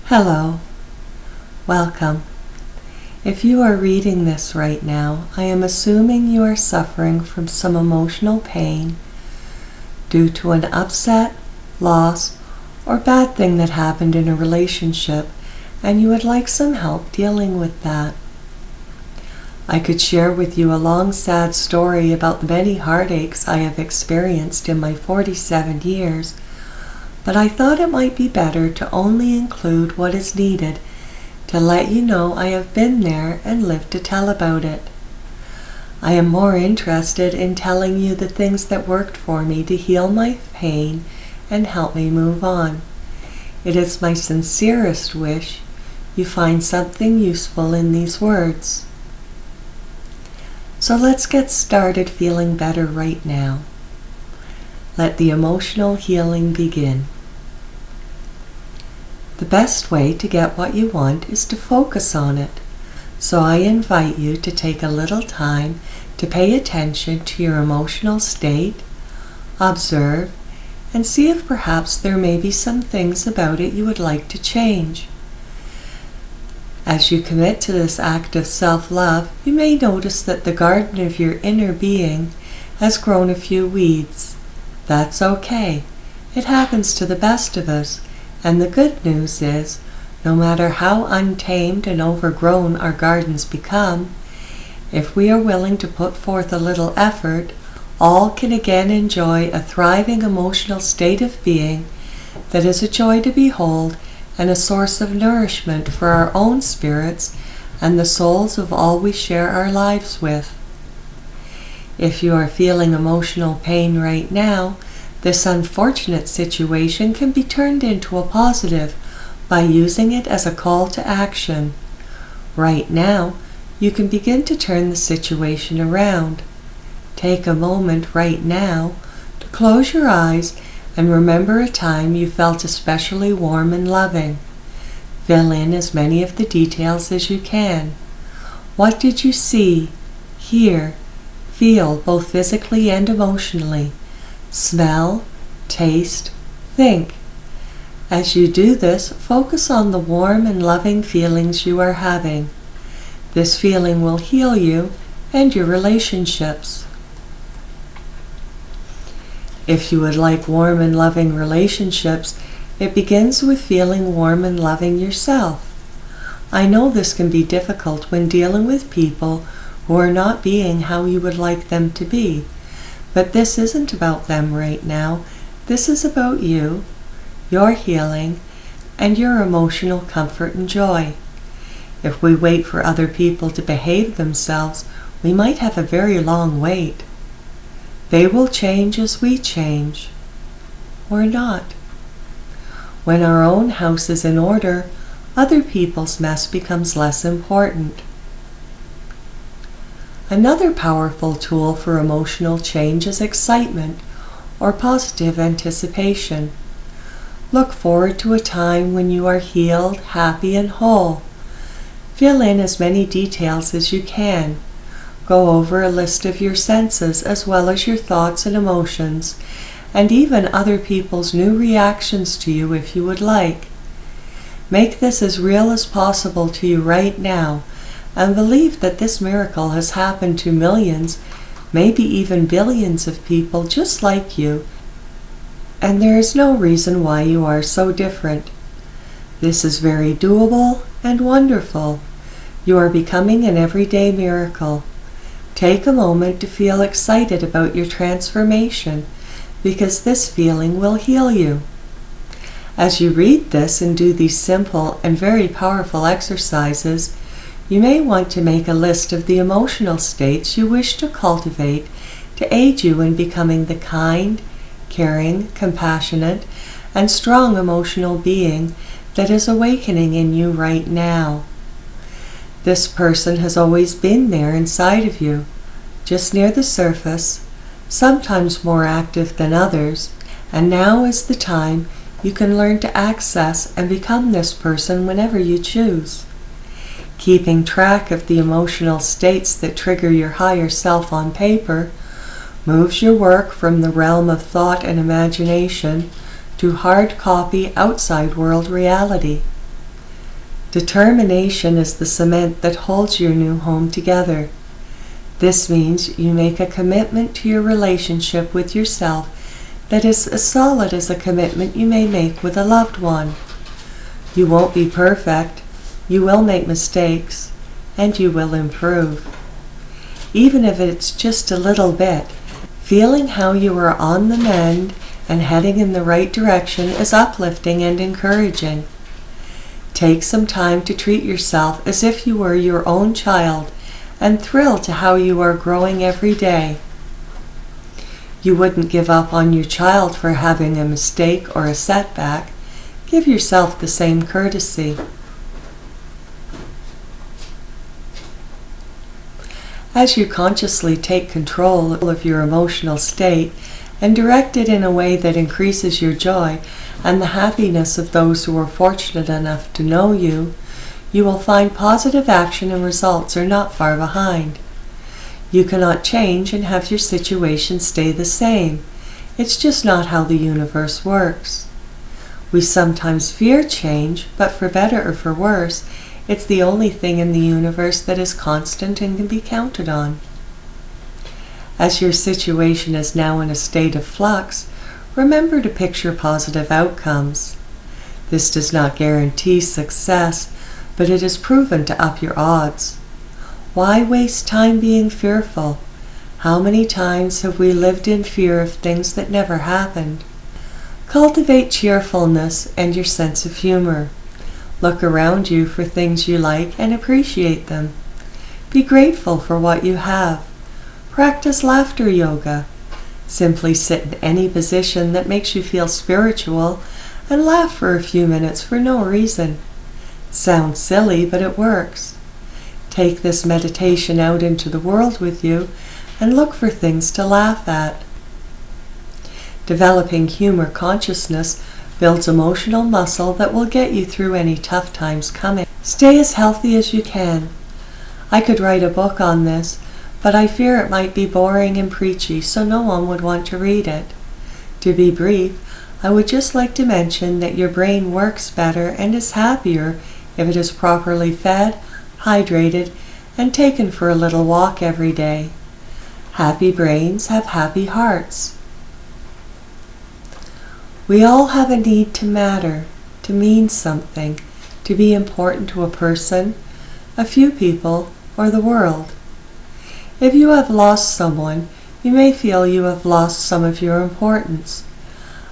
Hello, welcome. If you are reading this right now, I am assuming you are suffering from some emotional pain due to an upset, loss, or bad thing that happened in a relationship, and you would like some help dealing with that. I could share with you a long, sad story about the many heartaches I have experienced in my 47 years, but I thought it might be better to only include what is needed to let you know I have been there and lived to tell about it. I am more interested in telling you the things that worked for me to heal my pain and help me move on. It is my sincerest wish you find something useful in these words. So let's get started feeling better right now. Let the emotional healing begin. The best way to get what you want is to focus on it. So I invite you to take a little time to pay attention to your emotional state, observe, and see if perhaps there may be some things about it you would like to change. As you commit to this act of self-love, you may notice that the garden of your inner being has grown a few weeds. That's okay. It happens to the best of us. And the good news is, no matter how untamed and overgrown our gardens become, if we are willing to put forth a little effort, all can again enjoy a thriving emotional state of being that is a joy to behold and a source of nourishment for our own spirits and the souls of all we share our lives with. If you are feeling emotional pain right now, this unfortunate situation can be turned into a positive by using it as a call to action. Right now, you can begin to turn the situation around. Take a moment right now to close your eyes and remember a time you felt especially warm and loving. Fill in as many of the details as you can. What did you see, hear, feel both physically and emotionally? Smell, taste, think. As you do this, focus on the warm and loving feelings you are having. This feeling will heal you and your relationships. If you would like warm and loving relationships, it begins with feeling warm and loving yourself. I know this can be difficult when dealing with people who are not being how you would like them to be. But this isn't about them right now. This is about you, your healing, and your emotional comfort and joy. If we wait for other people to behave themselves, we might have a very long wait. They will change as we change, or not. When our own house is in order, other people's mess becomes less important. Another powerful tool for emotional change is excitement or positive anticipation. Look forward to a time when you are healed, happy, and whole. Fill in as many details as you can. Go over a list of your senses as well as your thoughts and emotions, and even other people's new reactions to you if you would like. Make this as real as possible to you right now, and believe that this miracle has happened to millions, maybe even billions of people just like you, and there is no reason why you are so different. This is very doable and wonderful. You are becoming an everyday miracle. Take a moment to feel excited about your transformation, because this feeling will heal you. As you read this and do these simple and very powerful exercises, you may want to make a list of the emotional states you wish to cultivate to aid you in becoming the kind, caring, compassionate, and strong emotional being that is awakening in you right now. This person has always been there inside of you, just near the surface, sometimes more active than others, and now is the time you can learn to access and become this person whenever you choose. Keeping track of the emotional states that trigger your higher self on paper moves your work from the realm of thought and imagination to hard copy outside world reality. Determination is the cement that holds your new home together. This means you make a commitment to your relationship with yourself that is as solid as a commitment you may make with a loved one. You won't be perfect, you will make mistakes, and you will improve. Even if it's just a little bit, feeling how you are on the mend and heading in the right direction is uplifting and encouraging. Take some time to treat yourself as if you were your own child and thrill to how you are growing every day. You wouldn't give up on your child for having a mistake or a setback. Give yourself the same courtesy. As you consciously take control of your emotional state and direct it in a way that increases your joy and the happiness of those who are fortunate enough to know you, you will find positive action and results are not far behind. You cannot change and have your situation stay the same. It's just not how the universe works. We sometimes fear change, but for better or for worse, it's the only thing in the universe that is constant and can be counted on. As your situation is now in a state of flux, remember to picture positive outcomes. This does not guarantee success, but it is proven to up your odds. Why waste time being fearful? How many times have we lived in fear of things that never happened? Cultivate cheerfulness and your sense of humor. Look around you for things you like and appreciate them. Be grateful for what you have. Practice laughter yoga. Simply sit in any position that makes you feel spiritual and laugh for a few minutes for no reason. Sounds silly, but it works. Take this meditation out into the world with you and look for things to laugh at. Developing humor consciousness builds emotional muscle that will get you through any tough times coming. Stay as healthy as you can. I could write a book on this, but I fear it might be boring and preachy, so no one would want to read it. To be brief, I would just like to mention that your brain works better and is happier if it is properly fed, hydrated, and taken for a little walk every day. Happy brains have happy hearts. We all have a need to matter, to mean something, to be important to a person, a few people, or the world. If you have lost someone, you may feel you have lost some of your importance.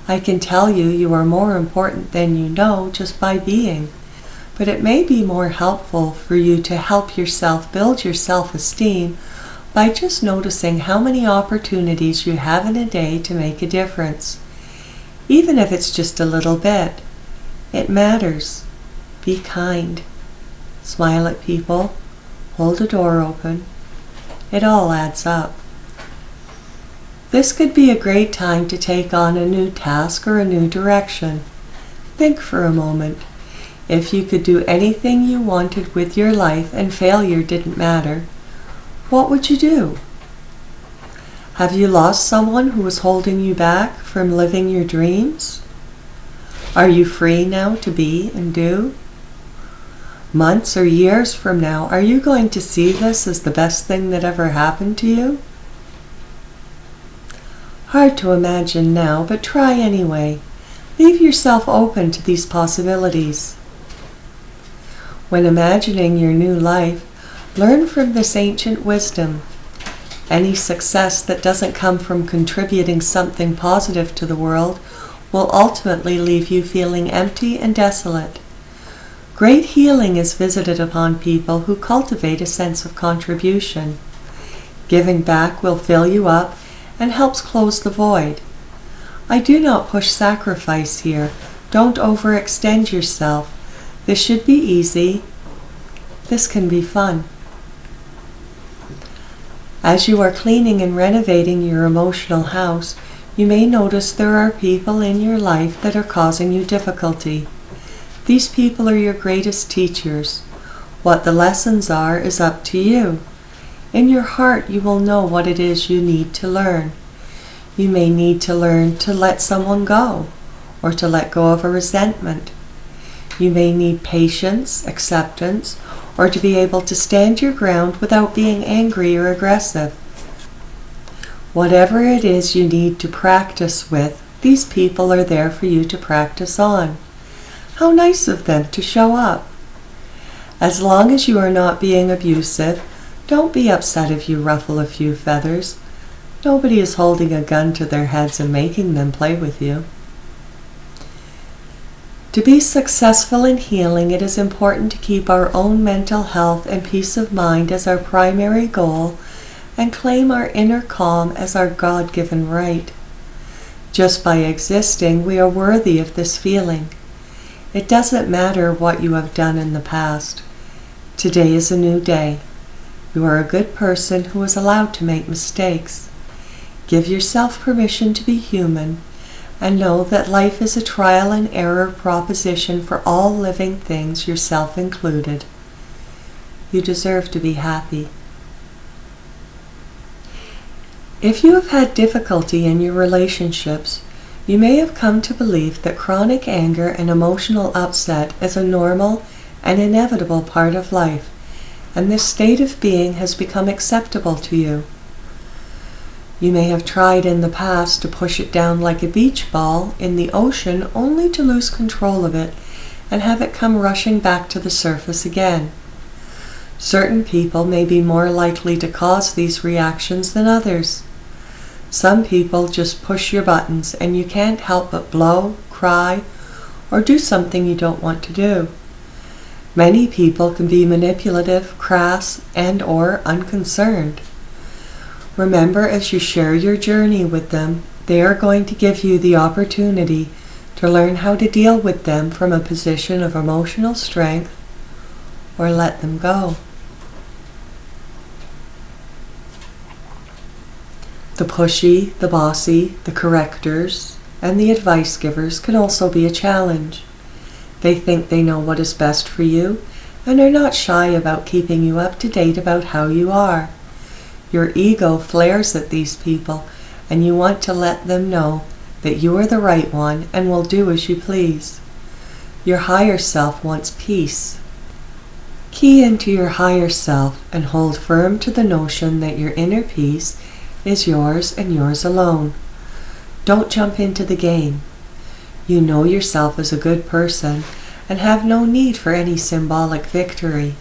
I can tell you you are more important than you know just by being, but it may be more helpful for you to help yourself build your self-esteem by just noticing how many opportunities you have in a day to make a difference. Even if it's just a little bit, it matters. Be kind. Smile at people. Hold a door open. It all adds up. This could be a great time to take on a new task or a new direction. Think for a moment. If you could do anything you wanted with your life and failure didn't matter, what would you do? Have you lost someone who was holding you back from living your dreams? Are you free now to be and do? Months or years from now, are you going to see this as the best thing that ever happened to you? Hard to imagine now, but try anyway. Leave yourself open to these possibilities. When imagining your new life, learn from this ancient wisdom. Any success that doesn't come from contributing something positive to the world will ultimately leave you feeling empty and desolate. Great healing is visited upon people who cultivate a sense of contribution. Giving back will fill you up and helps close the void. I do not push sacrifice here. Don't overextend yourself. This should be easy. This can be fun. As you are cleaning and renovating your emotional house, you may notice there are people in your life that are causing you difficulty. These people are your greatest teachers. What the lessons are is up to you. In your heart, you will know what it is you need to learn. You may need to learn to let someone go, or to let go of a resentment. You may need patience, acceptance, or to be able to stand your ground without being angry or aggressive. Whatever it is you need to practice with, these people are there for you to practice on. How nice of them to show up. As long as you are not being abusive, don't be upset if you ruffle a few feathers. Nobody is holding a gun to their heads and making them play with you. To be successful in healing, it is important to keep our own mental health and peace of mind as our primary goal and claim our inner calm as our God-given right. Just by existing, we are worthy of this feeling. It doesn't matter what you have done in the past. Today is a new day. You are a good person who is allowed to make mistakes. Give yourself permission to be human, and know that life is a trial and error proposition for all living things, yourself included. You deserve to be happy. If you have had difficulty in your relationships, you may have come to believe that chronic anger and emotional upset is a normal and inevitable part of life, and this state of being has become acceptable to you. You may have tried in the past to push it down like a beach ball in the ocean only to lose control of it and have it come rushing back to the surface again. Certain people may be more likely to cause these reactions than others. Some people just push your buttons and you can't help but blow, cry, or do something you don't want to do. Many people can be manipulative, crass, and/or unconcerned. Remember, as you share your journey with them, they are going to give you the opportunity to learn how to deal with them from a position of emotional strength or let them go. The pushy, the bossy, the correctors, and the advice givers can also be a challenge. They think they know what is best for you and are not shy about keeping you up to date about how you are. Your ego flares at these people, and you want to let them know that you are the right one and will do as you please. Your higher self wants peace. Key into your higher self and hold firm to the notion that your inner peace is yours and yours alone. Don't jump into the game. You know yourself as a good person and have no need for any symbolic victory.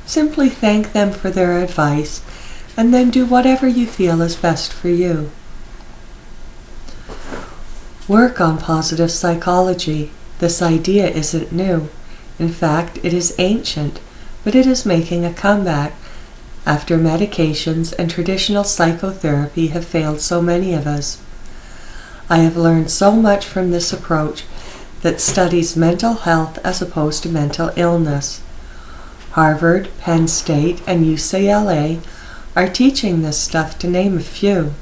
Simply thank them for their advice and then do whatever you feel is best for you. Work on positive psychology. This idea isn't new. In fact, it is ancient, but it is making a comeback after medications and traditional psychotherapy have failed so many of us. I have learned so much from this approach that studies mental health as opposed to mental illness. Harvard, Penn State, and UCLA are teaching this stuff, to name a few.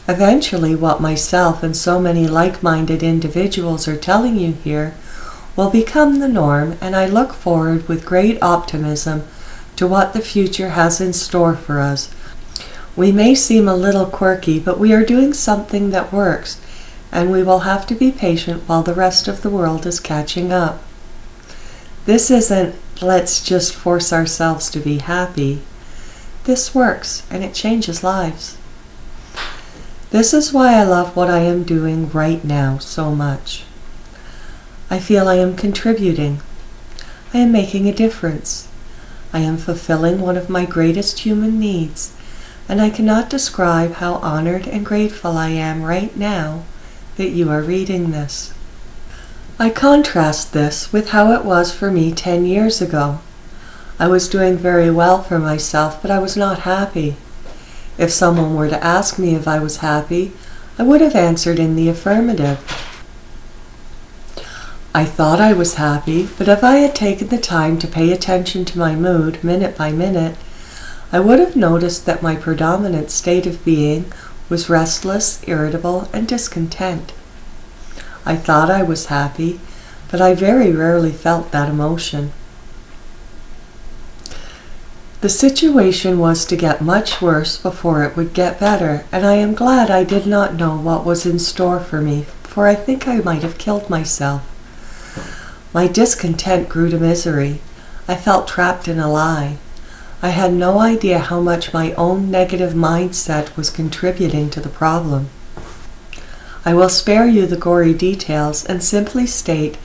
Eventually, what myself and so many like-minded individuals are telling you here will become the norm, and I look forward with great optimism to what the future has in store for us. We may seem a little quirky, but we are doing something that works, and we will have to be patient while the rest of the world is catching up. This isn't, let's just force ourselves to be happy. This works, and it changes lives. This is why I love what I am doing right now so much. I feel I am contributing. I am making a difference. I am fulfilling one of my greatest human needs, and I cannot describe how honored and grateful I am right now that you are reading this. I contrast this with how it was for me 10 years ago. I was doing very well for myself, but I was not happy. If someone were to ask me if I was happy, I would have answered in the affirmative. I thought I was happy, but if I had taken the time to pay attention to my mood minute by minute, I would have noticed that my predominant state of being was restless, irritable, and discontent. I thought I was happy, but I very rarely felt that emotion. The situation was to get much worse before it would get better, and I am glad I did not know what was in store for me, for I think I might have killed myself. My discontent grew to misery. I felt trapped in a lie. I had no idea how much my own negative mindset was contributing to the problem. I will spare you the gory details and simply state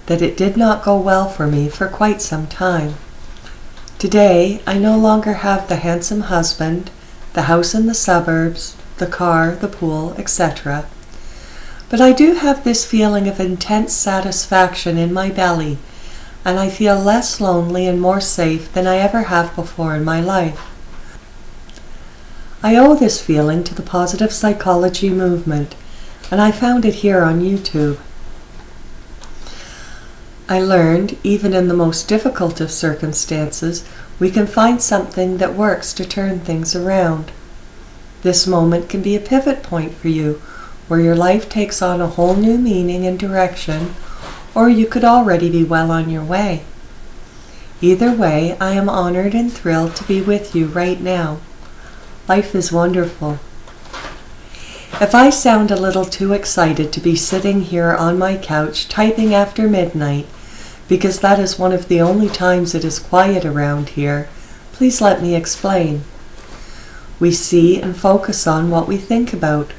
that it did not go well for me for quite some time. Today, I no longer have the handsome husband, the house in the suburbs, the car, the pool, etc. But I do have this feeling of intense satisfaction in my belly, and I feel less lonely and more safe than I ever have before in my life. I owe this feeling to the positive psychology movement, and I found it here on YouTube. I learned, even in the most difficult of circumstances, we can find something that works to turn things around. This moment can be a pivot point for you, where your life takes on a whole new meaning and direction, or you could already be well on your way. Either way, I am honored and thrilled to be with you right now. Life is wonderful. If I sound a little too excited to be sitting here on my couch typing after midnight, because that is one of the only times it is quiet around here, please let me explain. We see and focus on what we think about.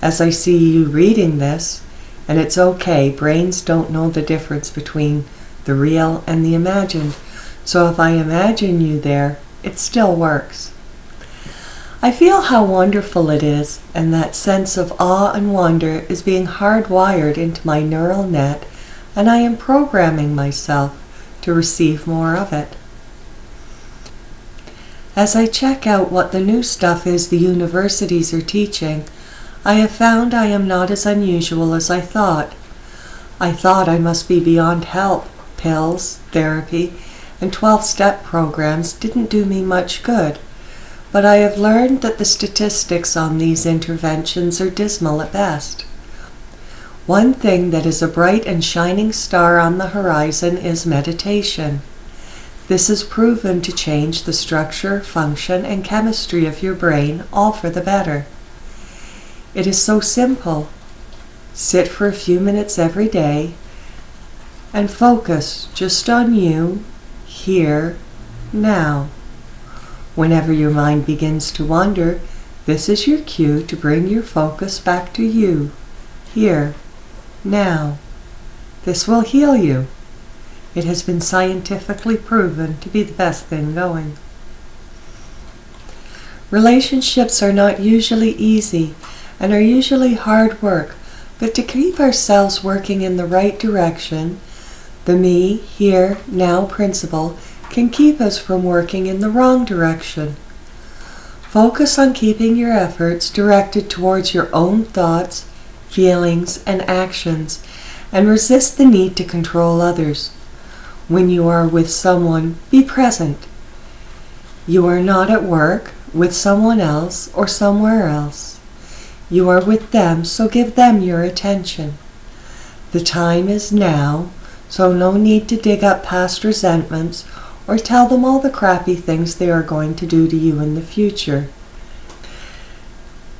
As I see you reading this, and it's okay, brains don't know the difference between the real and the imagined, so if I imagine you there, it still works. I feel how wonderful it is, and that sense of awe and wonder is being hardwired into my neural net, and I am programming myself to receive more of it. As I check out what the new stuff is the universities are teaching, I have found I am not as unusual as I thought. I thought I must be beyond help. Pills, therapy, and 12-step programs didn't do me much good, but I have learned that the statistics on these interventions are dismal at best. One thing that is a bright and shining star on the horizon is meditation. This is proven to change the structure, function, and chemistry of your brain, all for the better. It is so simple. Sit for a few minutes every day and focus just on you, here, now. Whenever your mind begins to wander, this is your cue to bring your focus back to you, here, now. This will heal you. It has been scientifically proven to be the best thing going. Relationships are not usually easy and are usually hard work, but to keep ourselves working in the right direction, the me, here, now principle can keep us from working in the wrong direction. Focus on keeping your efforts directed towards your own thoughts, feelings, and actions, and resist the need to control others. When you are with someone, be present. You are not at work, with someone else, or somewhere else. You are with them, so give them your attention. The time is now, so no need to dig up past resentments or tell them all the crappy things they are going to do to you in the future.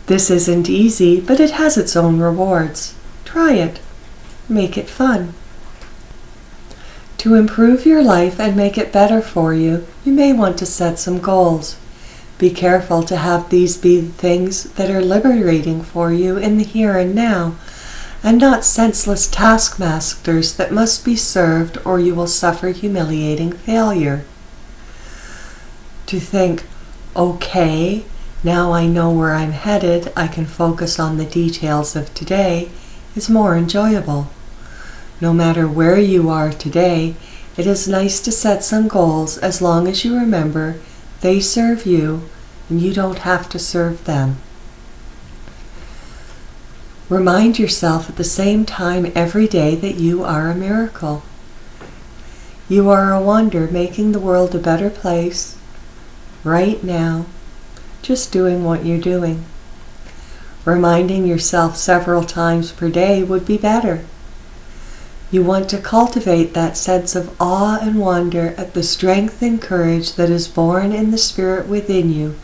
This isn't easy, but it has its own rewards. Try it. Make it fun. To improve your life and make it better for you, you may want to set some goals. Be careful to have these be things that are liberating for you in the here and now, and not senseless taskmasters that must be served or you will suffer humiliating failure. To think, okay, now I know where I'm headed, I can focus on the details of today, is more enjoyable. No matter where you are today, it is nice to set some goals as long as you remember they serve you and you don't have to serve them. Remind yourself at the same time every day that you are a miracle. You are a wonder making the world a better place right now, just doing what you're doing. Reminding yourself several times per day would be better. You want to cultivate that sense of awe and wonder at the strength and courage that is born in the spirit within you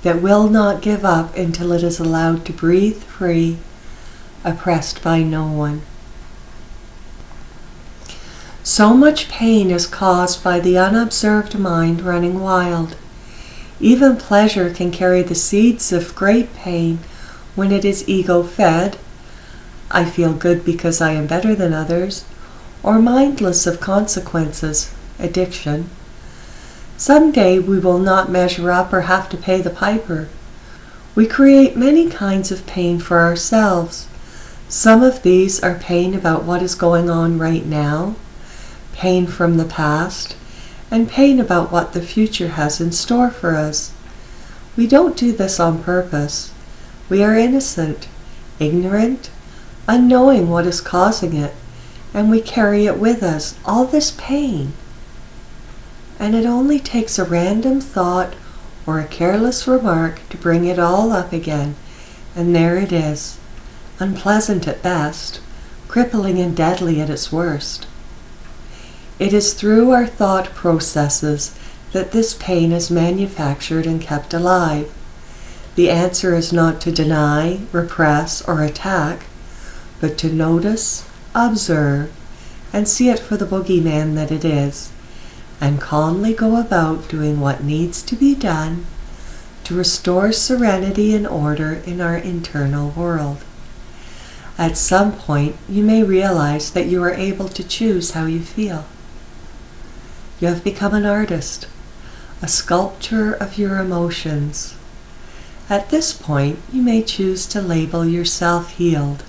that will not give up until it is allowed to breathe free, oppressed by no one. So much pain is caused by the unobserved mind running wild. Even pleasure can carry the seeds of great pain when it is ego-fed. I feel good because I am better than others, or mindless of consequences, addiction. Someday we will not measure up or have to pay the piper. We create many kinds of pain for ourselves. Some of these are pain about what is going on right now, pain from the past, and pain about what the future has in store for us. We don't do this on purpose. We are innocent, ignorant, unknowing what is causing it, and we carry it with us, all this pain. And it only takes a random thought or a careless remark to bring it all up again, and there it is, unpleasant at best, crippling and deadly at its worst. It is through our thought processes that this pain is manufactured and kept alive. The answer is not to deny, repress, or attack, but to notice, observe, and see it for the boogeyman that it is, and calmly go about doing what needs to be done to restore serenity and order in our internal world. At some point, you may realize that you are able to choose how you feel. You have become an artist, a sculptor of your emotions. At this point, you may choose to label yourself healed.